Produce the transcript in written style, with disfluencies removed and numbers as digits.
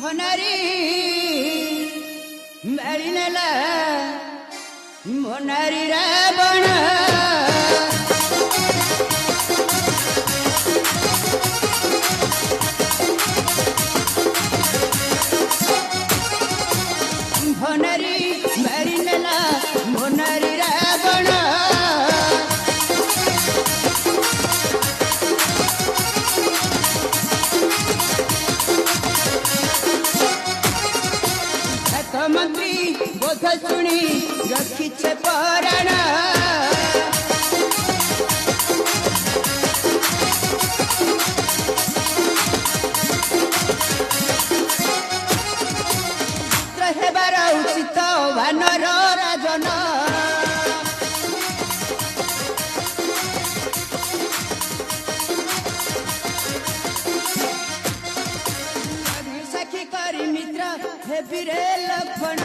भनारी मेरी नेला मोनारी रावण भनारी मेरी नेला मोनारी रावण मंत्री बोध शुणी रखिछे पराण हेबार उचित वानर राजन साक्षी करी मित्र हे बीरे लक्षण